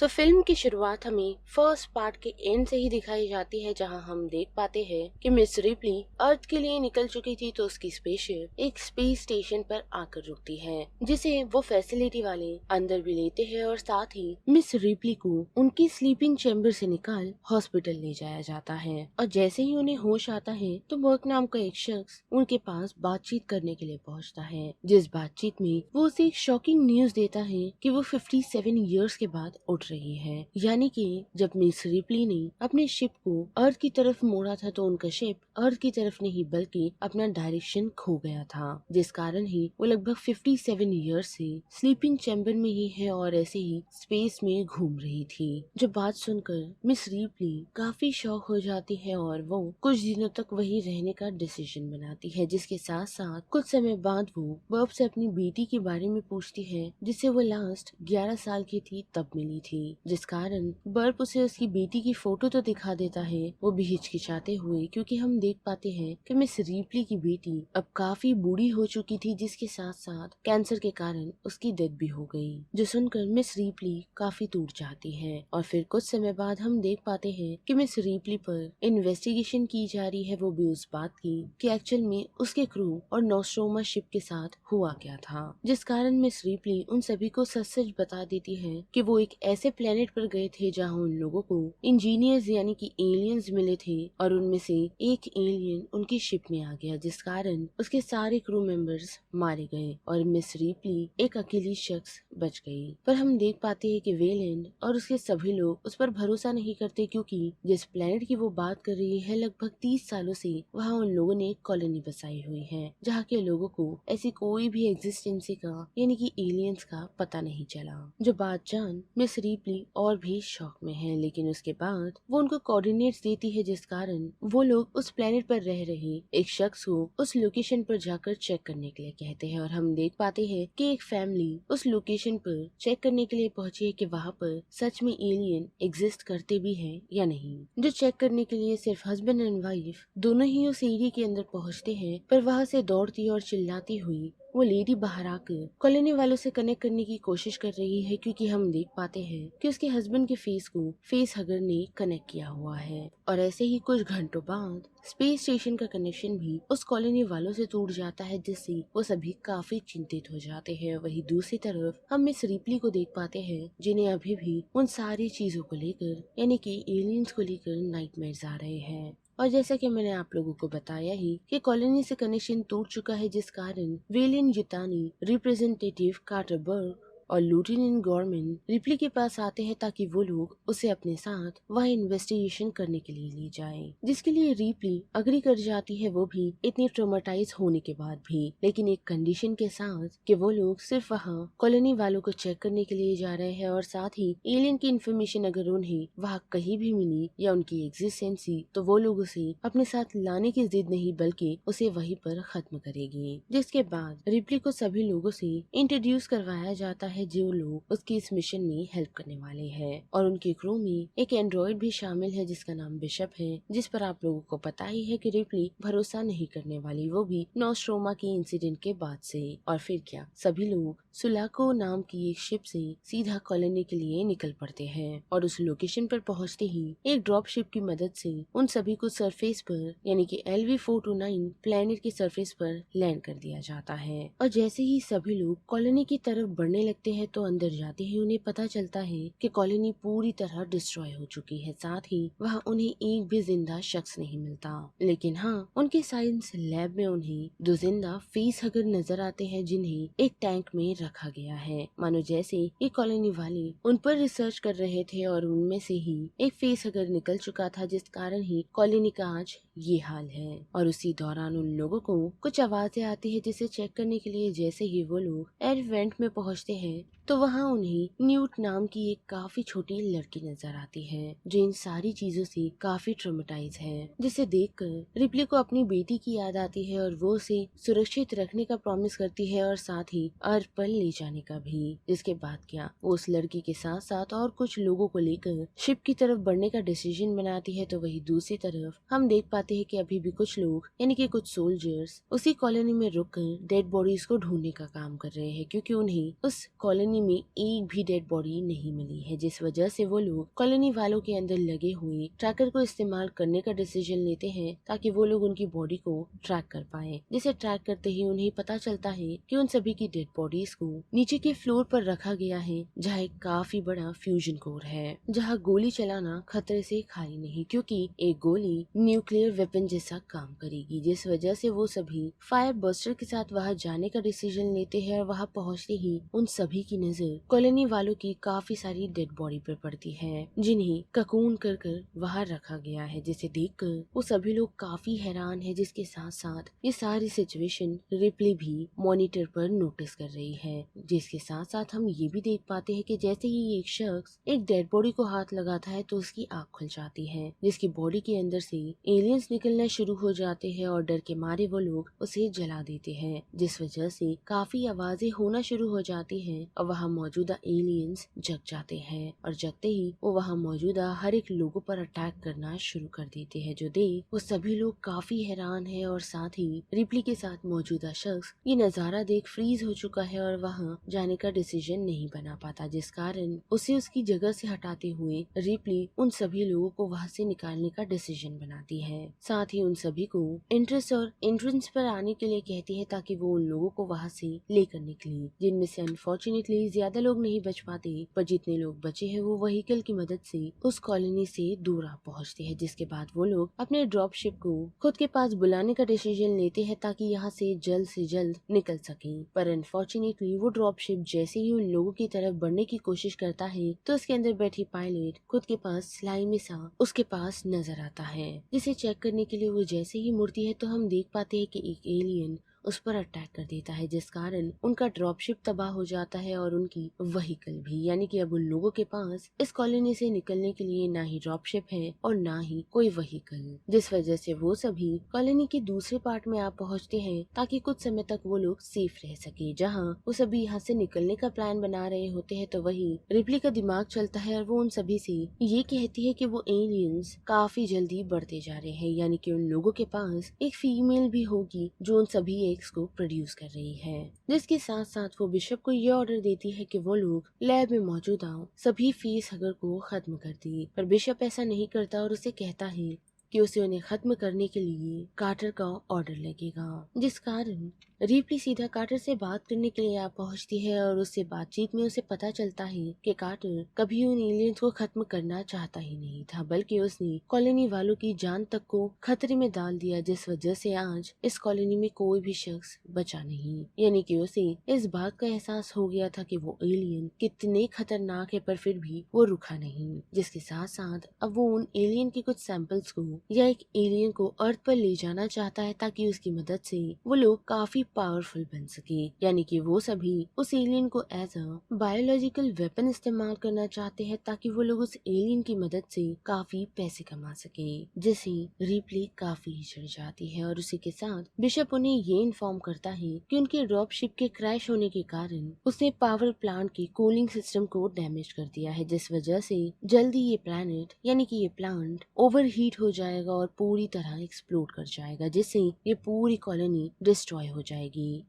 Film की शुरुआत हमें फर्स्ट पार्ट के एंड से ही दिखाई जाती है, जहां हम देख पाते हैं कि मिस रिप्ली अर्थ के लिए निकल चुकी थी तो उसकी स्पेसशिप एक स्पेस स्टेशन पर आकर रुकती है, जिसे वो फैसिलिटी वाले अंदर भी लेते हैं और साथ ही मिस रिप्ली को उनकी स्लीपिंग चैम्बर से निकाल हॉस्पिटल ले जाया जाता है। और जैसे ही उन्हें होश आता है तो बर्क नाम का एक शख्स उनके पास बातचीत करने के लिए पहुंचता है, जिस बातचीत में वो उसे एक शॉकिंग न्यूज देता है कि वो 57 इयर्स के बाद उठ रही है। यानी कि जब मिस रिप्ली ने अपने शिप को अर्थ की तरफ मोड़ा था तो उनका शिप अर्थ की तरफ नहीं बल्कि अपना डायरेक्शन खो गया था, जिस कारण ही वो लगभग 57 इयर्स से स्लीपिंग चैम्बर में ही है और ऐसे ही स्पेस में घूम रही थी। जो बात सुनकर मिस रिप्ली काफी शॉक हो जाती है और वो कुछ दिनों तक वही रहने का डिसीजन बनाती है, जिसके साथ साथ कुछ समय बाद वो बर्ब से अपनी बेटी के बारे में पूछती है, जिसे वो लास्ट 11 साल की थी तब मिली थी, जिस कारण बर्ब उसे उसकी बेटी की फोटो तो दिखा देता है, वो भी हिचकिचाते हुए, क्योंकि हम देख पाते हैं कि मिस रिप्ली की बेटी अब काफी बूढ़ी हो चुकी थी, जिसके साथ साथ कैंसर के कारण उसकी डेथ भी हो गई। जो सुनकर मिस रिप्ली काफी टूट जाती है और फिर कुछ समय बाद हम देख पाते हैं कि मिस रिप्ली पर इन्वेस्टिगेशन की जा रही है, वो भी उस बात की कि एक्चुअल में उसके क्रू और नोस्ट्रोमा शिप के साथ हुआ क्या था, जिस कारण मिस रिप्ली उन सभी को सच सच बता देती है कि वो एक ऐसे प्लेनेट पर गए थे जहां उन लोगों को इंजीनियर्स यानी कि एलियंस मिले थे और उनमें से एक एलियन उनकी शिप में आ गया, जिस कारण उसके सारे क्रू मेंबर्स मारे गए और मिस रिप्ली एक अकेली शख्स बच गई। पर हम देख पाते हैं कि वेलैंड और उसके सभी लोग उस पर भरोसा नहीं करते, क्योंकि जिस प्लेनेट की वो बात कर रही है लगभग 30 सालों से वहाँ उन लोगों ने एक कॉलोनी बसाई हुई है, जहाँ के लोगों को ऐसी कोई भी एग्जिस्टेंसी का यानी कि एलियंस का पता नहीं चला। जो बात जान मिस रिप्ली और भी शॉक में है, लेकिन उसके बाद वो उनको कोऑर्डिनेट्स देती है, जिस कारण वो लोग उस प्लेनेट पर रह रहे एक शख्स को उस लोकेशन पर जाकर चेक करने के लिए कहते हैं। और हम देख पाते हैं कि एक फैमिली उस लोकेशन पर चेक करने के लिए पहुंची है कि वहाँ पर सच में एलियन एग्जिस्ट करते भी हैं या नहीं। जो चेक करने के लिए सिर्फ हस्बैंड एंड वाइफ दोनों ही उस एरिया के अंदर पहुंचते हैं, पर वहाँ से दौड़ती और चिल्लाती हुई वो लेडी बाहर आकर कॉलोनी वालों से कनेक्ट करने की कोशिश कर रही है, क्योंकि हम देख पाते हैं कि उसके हस्बैंड के फेस को फेस हगर ने कनेक्ट किया हुआ है। और ऐसे ही कुछ घंटों बाद स्पेस स्टेशन का कनेक्शन भी उस कॉलोनी वालों से टूट जाता है, जिससे वो सभी काफी चिंतित हो जाते हैं। वही दूसरी तरफ हम मिस रिप्ली को देख पाते हैं, जिन्हें अभी भी उन सारी चीजों को लेकर यानी कि एलियंस को लेकर नाइटमेयर्स आ रहे हैं। और जैसा कि मैंने आप लोगों को बताया ही कि कॉलोनी से कनेक्शन टूट चुका है, जिस कारण वेलिन युतानी रिप्रेजेंटेटिव कार्टर बर्ग और लूटिनेंट गॉर्मन रिप्ली के पास आते हैं ताकि वो लोग उसे अपने साथ वहाँ इन्वेस्टिगेशन करने के लिए ले जाएं, जिसके लिए रिप्ली अग्री कर जाती है, वो भी इतनी ट्रोमाटाइज होने के बाद भी, लेकिन एक कंडीशन के साथ कि वो लोग सिर्फ वहाँ कॉलोनी वालों को चेक करने के लिए जा रहे हैं और साथ ही एलियन की इन्फॉर्मेशन अगर उन्हें वहाँ कहीं भी मिली या उनकी एग्जिस्टेंसी तो वो लोग उसे अपने साथ लाने की जिद नहीं बल्कि उसे वहीं पर खत्म करेगी। जिसके बाद रिप्ली को सभी लोगों से इंट्रोड्यूस करवाया जाता है जो लोग उसकी इस मिशन में हेल्प करने वाले हैं, और उनके क्रू में एक एंड्रॉइड भी शामिल है जिसका नाम बिशप है, जिस पर आप लोगों को पता ही है कि रिप्ली भरोसा नहीं करने वाली, वो भी नोस्ट्रोमा की इंसिडेंट के बाद से। और फिर क्या, सभी लोग सुलाको नाम की एक शिप से सीधा कॉलोनी के लिए निकल पड़ते हैं और उस लोकेशन पर पहुंचते ही एक ड्रॉप शिप की मदद से उन सभी को सरफेस पर यानी कि LV-429 प्लेनेट के सरफेस पर लैंड कर दिया जाता है। और जैसे ही सभी लोग कॉलोनी की तरफ बढ़ने लगते हैं तो अंदर जाते ही उन्हें पता चलता है कि कॉलोनी पूरी तरह डिस्ट्रॉय हो चुकी है, साथ ही वहाँ उन्हें एक भी जिंदा शख्स नहीं मिलता। लेकिन हाँ, उनके साइंस लैब में उन्हें दो जिंदा फेस हगर नजर आते हैं, जिन्हें एक टैंक में रखा गया है, मानो जैसे ये कॉलोनी वाले उन पर रिसर्च कर रहे थे और उनमें से ही एक फेस हगर निकल चुका था, जिस कारण ही कॉलोनी का आज ये हाल है। और उसी दौरान उन लोगों को कुछ आवाजें आती है, जिसे चेक करने के लिए जैसे ही वो लोग एयर वेंट में पहुंचते हैं तो वहाँ उन्हें न्यूट नाम की एक काफी छोटी लड़की नजर आती है, जो इन सारी चीजों से काफी ट्रॉमेटाइज है, जिसे देखकर रिप्ली को अपनी बेटी की याद आती है और वो उसे सुरक्षित रखने का प्रॉमिस करती है और साथ ही अर्थ पर ले जाने का भी। जिसके बाद क्या, वो उस लड़की के साथ साथ और कुछ लोगों को लेकर शिप की तरफ बढ़ने का डिसीजन बनाती है। तो वही दूसरी तरफ हम देख पाते हैं कि अभी भी कुछ लोग यानी कि कुछ सोल्जर्स उसी कॉलोनी में रुककर डेड बॉडीज को ढूंढने का काम कर रहे हैं, क्योंकि उन्हें उस कॉलोनी कॉलोनी में एक भी डेड बॉडी नहीं मिली है, जिस वजह से वो लोग कॉलोनी वालों के अंदर लगे हुए ट्रैकर को इस्तेमाल करने का डिसीजन लेते हैं ताकि वो लोग उनकी बॉडी को ट्रैक कर पाए। जिसे ट्रैक करते ही उन्हें पता चलता है कि उन सभी की डेड बॉडीज को नीचे के फ्लोर पर रखा गया है, जहाँ एक काफी बड़ा फ्यूजन कोर है, जहाँ गोली चलाना खतरे से खाली नहीं, क्योंकि एक गोली न्यूक्लियर वेपन जैसा काम करेगी। जिस वजह से वो सभी फायर बस्टर के साथ वहाँ जाने का डिसीजन लेते हैं और वहाँ पहुँचते ही उन सभी की नजर कॉलोनी वालों की काफी सारी डेड बॉडी पर पड़ती है, जिन्हें ककून कर कर वहाँ रखा गया है, जिसे देखकर वो सभी लोग काफी हैरान है। जिसके साथ साथ ये सारी सिचुएशन रिप्ली भी मॉनिटर पर नोटिस कर रही है। जिसके साथ साथ हम ये भी देख पाते हैं कि जैसे ही एक शख्स एक डेड बॉडी को हाथ लगाता है तो उसकी आँख खुल जाती है, जिसकी बॉडी के अंदर से एलियंस निकलना शुरू हो जाते हैं और डर के मारे वो लोग उसे जला देते हैं, जिस वजह से काफी आवाजें होना शुरू हो जाती हैं और वहाँ मौजूदा एलियंस जग जाते हैं और जगते ही वो वहाँ मौजूदा हर एक लोगों पर अटैक करना शुरू कर देते हैं, जो देख वो सभी लोग काफी हैरान हैं और साथ ही रिप्ली के साथ मौजूदा शख्स ये नजारा देख फ्रीज हो चुका है और वहाँ जाने का डिसीजन नहीं बना पाता, जिस कारण उसे उसकी जगह से हटाते हुए रिप्ली उन सभी लोगों को वहाँ से निकालने का डिसीजन बनाती है। साथ ही उन सभी को एंट्रेंस पर आने के लिए कहती है ताकि वो उन लोगों को वहाँ से लेकर निकले, जिनमें से अनफॉर्चुनेटली ज्यादा लोग नहीं बच पाते, पर जितने लोग बचे हैं वो व्हीकल की मदद से उस कॉलोनी से दूर आ पहुँचते हैं। जिसके बाद वो लोग अपने ड्रॉप शिप को खुद के पास बुलाने का डिसीजन लेते हैं ताकि यहाँ से जल्द निकल सके। पर अनफॉर्चुनेटली वो ड्रॉप शिप जैसे ही उन लोगों की तरफ बढ़ने की कोशिश करता है तो उसके अंदर बैठी पायलट खुद के पास स्लाइमी सा उसके पास नजर आता है, जिसे चेक करने के लिए वो जैसे ही मुड़ती है तो हम देख पाते हैं कि एक एलियन उस पर अटैक कर देता है, जिस कारण उनका ड्रॉपशिप तबाह हो जाता है और उनकी व्हीकल भी, यानी कि अब उन लोगों के पास इस कॉलोनी से निकलने के लिए ना ही ड्रॉपशिप है और ना ही कोई व्हीकल, जिस वजह से वो सभी कॉलोनी के दूसरे पार्ट में आ पहुंचते हैं ताकि कुछ समय तक वो लोग सेफ रह सके। जहां वो सभी यहाँ से निकलने का प्लान बना रहे होते हैं तो वही रिप्ली का दिमाग चलता है और वो उन सभी से ये कहती है कि वो एलियंस काफी जल्दी बढ़ते जा रहे हैं, यानी कि उन लोगों के पास एक फीमेल भी होगी जो उन सभी एग्स को प्रोड्यूस कर रही है। जिसके साथ साथ वो बिशप को ये ऑर्डर देती है कि वो लोग लैब में मौजूदा सभी फेस हगर को खत्म कर दिए, पर बिशप ऐसा नहीं करता और उसे कहता है कि उसे उन्हें खत्म करने के लिए कार्टर का ऑर्डर लगेगा, जिस कारण रिप्ली सीधा कार्टर से बात करने के लिए आ पहुंचती है और उससे बातचीत में उसे पता चलता है कि कार्टर कभी उन एलियंस को खत्म करना चाहता ही नहीं था, बल्कि उसने कॉलोनी वालों की जान तक को खतरे में डाल दिया, जिस वजह से आज इस कॉलोनी में कोई भी शख्स बचा नहीं। यानी कि उसे इस बात का एहसास हो गया था कि वो एलियन कितने खतरनाक है, पर फिर भी वो रुका नहीं। जिसके साथ साथ अब वो उन एलियन के कुछ सैंपल्स को या एक एलियन को अर्थ पर ले जाना चाहता है ताकि उसकी मदद से वो लोग काफी पावरफुल बन सके, यानी कि वो सभी उस एलियन को एज अ बायोलॉजिकल वेपन इस्तेमाल करना चाहते हैं ताकि वो लोग उस एलियन की मदद से काफी पैसे कमा सके, जिसे रिप्ली काफी चिढ़ जाती है और उसी के साथ बिशप उन्हें ये इन्फॉर्म करता है कि उनके ड्रॉप शिप के क्रैश होने के कारण उसने पावर प्लांट के कूलिंग सिस्टम को डैमेज कर दिया है, जिस वजह से जल्दी ये प्लैनेट यानी कि ये प्लांट ओवरहीट हो जाएगा और पूरी तरह एक्सप्लोड कर जाएगा, जिससे ये पूरी कॉलोनी डिस्ट्रॉय हो जाएगी,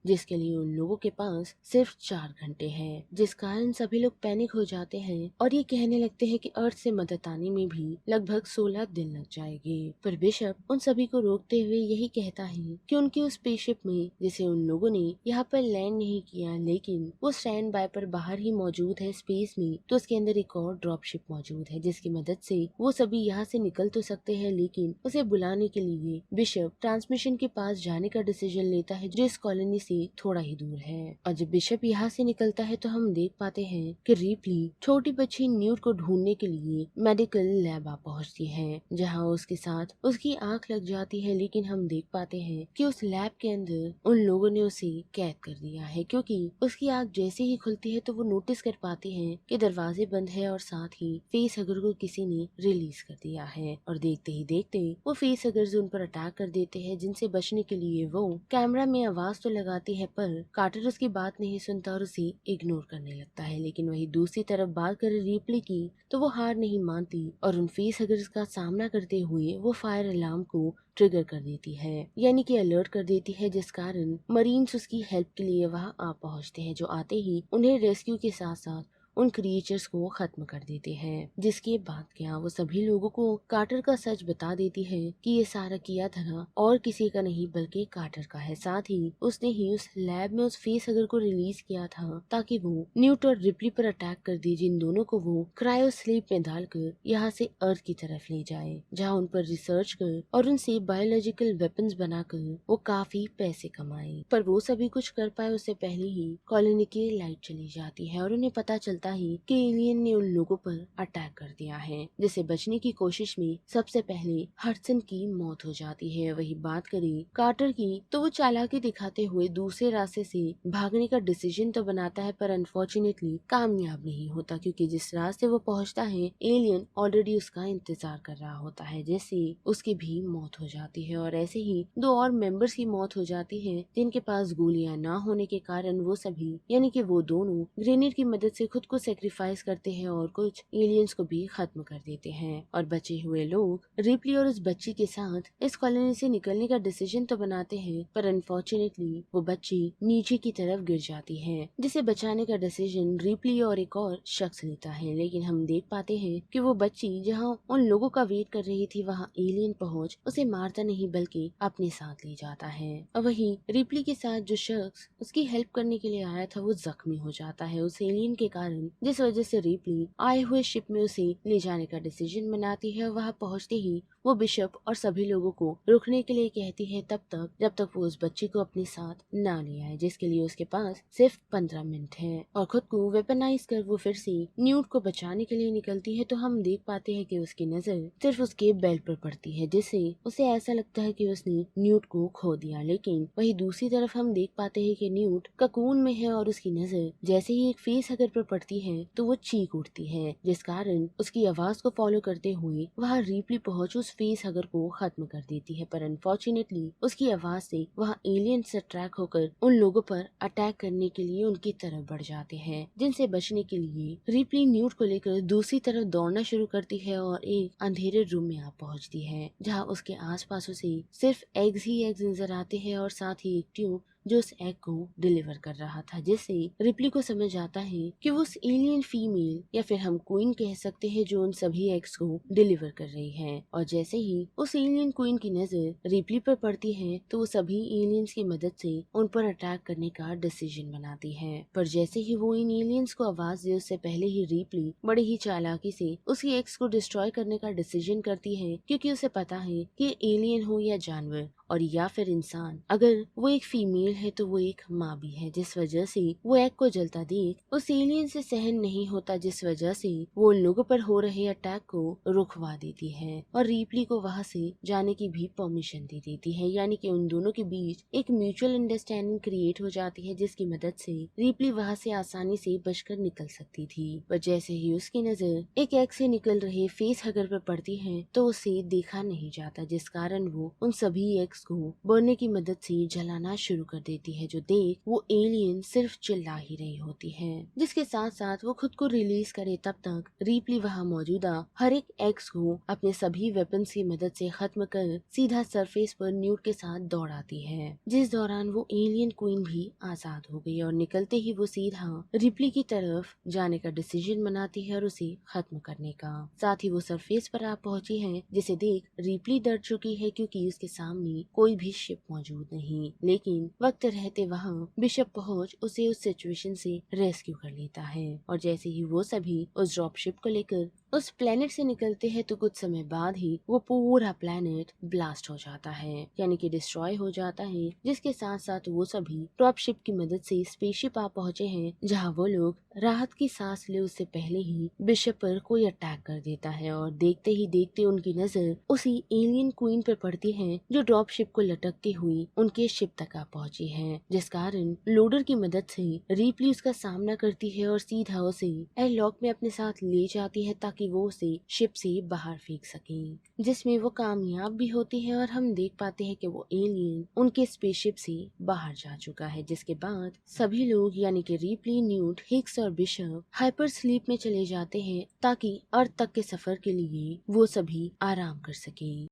जिसके लिए उन लोगों के पास सिर्फ 4 घंटे हैं, जिस कारण सभी लोग पैनिक हो जाते हैं और ये कहने लगते हैं कि अर्थ से मदद आने में भी लगभग 16 दिन लग जाएंगे। पर बिशप उन सभी को रोकते हुए यही कहता है कि उनकी उस स्पेसशिप में जिसे उन लोगों ने यहाँ पर लैंड नहीं किया, लेकिन वो स्टैंड बाय पर बाहर ही मौजूद है स्पेस में, तो उसके अंदर एक और ड्रॉप शिप मौजूद है, जिसकी मदद से वो सभी यहाँ से निकल तो सकते हैं, लेकिन उसे बुलाने के लिए बिशप ट्रांसमिशन के पास जाने का डिसीजन लेता है जो इस कॉलोनी से थोड़ा ही दूर है। और जब बिशप यहाँ से निकलता है तो हम देख पाते हैं कि रिप्ली छोटी बच्ची न्यूट को ढूंढने के लिए मेडिकल लैब आ पहुँचती है, जहाँ उसके साथ उसकी आंख लग जाती है, लेकिन हम देख पाते हैं कि उस लैब के अंदर उन लोगों ने उसे कैद कर दिया है, क्योंकि उसकी आंख जैसे ही खुलती है तो वो नोटिस कर पाती है कि दरवाजे बंद है और साथ ही फेस हगर को किसी ने रिलीज कर दिया है। और देखते ही देखते वो फेस हगर्स उन पर अटैक कर देते हैं, जिनसे बचने के लिए वो कैमरा में आवाज तो लगाती है पर कार्टर उसकी बात नहीं सुनता और उसे इग्नोर करने लगता है। लेकिन वही दूसरी तरफ बात करे रिप्ली की तो वो हार नहीं मानती और उन फेस हगर्स का सामना करते हुए वो फायर अलार्म को ट्रिगर कर देती है, यानी कि अलर्ट कर देती है, जिस कारण मरीन्स उसकी हेल्प के लिए वहां आ पहुंचते हैं, जो आते ही उन्हें रेस्क्यू के साथ साथ उन क्रिएचर्स को खत्म कर देते हैं। जिसके बाद क्या वो सभी लोगों को कार्टर का सच बता देती है कि ये सारा किया धरा और किसी का नहीं बल्कि कार्टर का है। साथ ही उसने ही उस लैब में उस फेस हगर को रिलीज किया था ताकि वो न्यूट और रिप्ली पर अटैक कर दे, जिन दोनों को वो क्रायो स्लीप में डालकर यहाँ से अर्थ की तरफ ले जाए, जहाँ उन पर रिसर्च कर और उनसे बायोलॉजिकल वेपन्स बनाकर वो काफी पैसे कमाए। पर वो सभी कुछ कर पाए उससे पहले ही कॉलोनी की लाइट चली जाती है और उन्हें पता चलता ही कि एलियन ने उन लोगों पर अटैक कर दिया है, जिसे बचने की कोशिश में सबसे पहले हडसन की मौत हो जाती है। वही बात करें कार्टर की तो वो चालाकी दिखाते हुए दूसरे रास्ते से भागने का डिसीजन तो बनाता है, पर अनफॉर्चुनेटली कामयाब नहीं होता, क्योंकि जिस रास्ते वो पहुंचता है एलियन ऑलरेडी उसका इंतजार कर रहा होता है, जैसे उसकी भी मौत हो जाती है। और ऐसे ही 2 और मेंबर्स की मौत हो जाती है, जिनके पास गोलियां ना होने के कारण वो सभी यानी कि वो दोनों ग्रेनेड की मदद से खुद को सेक्रीफाइस करते हैं और कुछ एलियंस को भी खत्म कर देते हैं। और बचे हुए लोग रिप्ली और उस बच्ची के साथ इस कॉलोनी से निकलने का डिसीजन तो बनाते हैं, पर अनफॉर्चुनेटली वो बच्ची नीचे की तरफ गिर जाती है, जिसे बचाने का डिसीजन रिप्ली और एक और शख्स लेता है। लेकिन हम देख पाते हैं कि वो बच्ची जहाँ उन लोगों का वेट कर रही थी, वहाँ एलियन पहुँच उसे मारता नहीं बल्कि अपने साथ ले जाता है। और वही रिप्ली के साथ जो शख्स उसकी हेल्प करने के लिए आया था वो जख्मी हो जाता है उस एलियन के कारण, जिस वजह से रिप्ली आए हुए शिप में उसे ले जाने का डिसीजन बनाती है। वहां पहुंचते ही वो बिशप और सभी लोगों को रुकने के लिए कहती है तब तक जब तक वो उस बच्ची को अपने साथ ना ले आए, जिसके लिए उसके पास सिर्फ 15 मिनट है। और खुद को वेपनाइज कर वो फिर से न्यूट को बचाने के लिए निकलती है, तो हम देख पाते हैं कि उसकी नजर सिर्फ उसके बेल्ट पर पड़ती है, जिससे उसे ऐसा लगता है कि उसने न्यूट को खो दिया। लेकिन वही दूसरी तरफ हम देख पाते हैं कि न्यूट ककून में है और उसकी नजर जैसे ही एक फेस हगर पर पड़ती है तो वो चीख उठती है, जिस कारण उसकी आवाज को फॉलो करते हुए वहाँ रिप्ली पहुंच उस फेस हगर को खत्म कर देती है। पर अनफॉर्चुनेटली उसकी आवाज से वहाँ एलियन से अट्रैक्ट होकर उन लोगों पर अटैक करने के लिए उनकी तरफ बढ़ जाते हैं, जिनसे बचने के लिए रिप्ली न्यूट को लेकर दूसरी तरफ दौड़ना शुरू करती है और एक अंधेरे रूम में आ पहुंचती है, जहाँ उसके आसपास उसे सिर्फ एग्स ही एग्स नजर आते हैं और साथ ही एक ट्यूब जो उस एग को डिलीवर कर रहा था, जिससे रिप्ली को समझ आता है कि वो उस एलियन फीमेल या फिर हम क्वीन कह सकते हैं जो उन सभी एग्स को डिलीवर कर रही है। और जैसे ही उस एलियन क्वीन की नजर रिप्ली पर पड़ती है तो वो सभी एलियंस की मदद से उन पर अटैक करने का डिसीजन बनाती है। पर जैसे ही वो इन एलियंस को आवाज दे उससे पहले ही रिप्ली बड़ी ही चालाकी से उसकी एग्स को डिस्ट्रॉय करने का डिसीजन करती है, क्योंकि उसे पता है कि एलियन हो या जानवर और या फिर इंसान, अगर वो एक फीमेल है तो वो एक माँ भी है, जिस वजह से वो एग को जलता देख उस एलियन से सहन नहीं होता, जिस वजह से वो उन लोगों पर हो रहे अटैक को रुकवा देती है और रिप्ली को वहाँ से जाने की भी परमिशन दे देती है। यानी कि उन दोनों के बीच एक म्यूचुअल अंडरस्टैंडिंग क्रिएट हो जाती है, जिसकी मदद से रिप्ली वहाँ से आसानी से बचकर निकल सकती थी। पर जैसे ही उसकी नजर एक एग से निकल रहे फेस हगर पर पड़ती है तो उसे देखा नहीं जाता, जिस कारण वो उन सभी एग्स को बर्नर की मदद से जलाना शुरू कर देती है, जो देख वो एलियन सिर्फ चिल्ला ही रही होती है। जिसके साथ साथ वो खुद को रिलीज करे तब तक रिप्ली वहाँ मौजूदा हर एक एग्स को अपने सभी वेपन्स की मदद से खत्म कर सीधा सरफेस पर न्यूट के साथ दौड़ाती है, जिस दौरान वो एलियन क्वीन भी आजाद हो गई और निकलते ही वो सीधा रिप्ली की तरफ जाने का डिसीजन बनाती है और उसे खत्म करने का। साथ ही वो सरफेस पर आ पहुंची है, जिसे देख रिप्ली डर चुकी है क्योंकि उसके सामने कोई भी शिप मौजूद नहीं। लेकिन वक्त रहते वहाँ बिशप पहुंच उसे उस सिचुएशन से रेस्क्यू कर लेता है और जैसे ही वो सभी उस ड्रॉप शिप को लेकर उस प्लेनेट से निकलते हैं तो कुछ समय बाद ही वो पूरा प्लेनेट ब्लास्ट हो जाता है, यानी कि डिस्ट्रॉय हो जाता है। जिसके साथ साथ वो सभी ड्रॉप शिप की मदद से स्पेसशिप आ पहुंचे हैं, जहां वो लोग राहत की सांस ले उससे पहले ही बिशप पर कोई अटैक कर देता है और देखते ही देखते उनकी नजर उसी एलियन क्वीन पर पड़ती है जो ड्रॉप शिप को लटकती हुई उनके शिप तक आ पहुंची है, जिस कारण लोडर की मदद से रिप्ली उसका सामना करती है और सीधा उसे एयरलॉक में अपने साथ ले जाती है ताकि ताकि वो उसे शिप से बाहर फेंक सके, जिसमें वो कामयाब भी होती है और हम देख पाते हैं कि वो एलियन उनके स्पेसशिप से बाहर जा चुका है। जिसके बाद सभी लोग यानी कि रिप्ली, न्यूट, हिक्स और बिशप हाइपर स्लीप में चले जाते हैं ताकि अर्थ तक के सफर के लिए वो सभी आराम कर सके।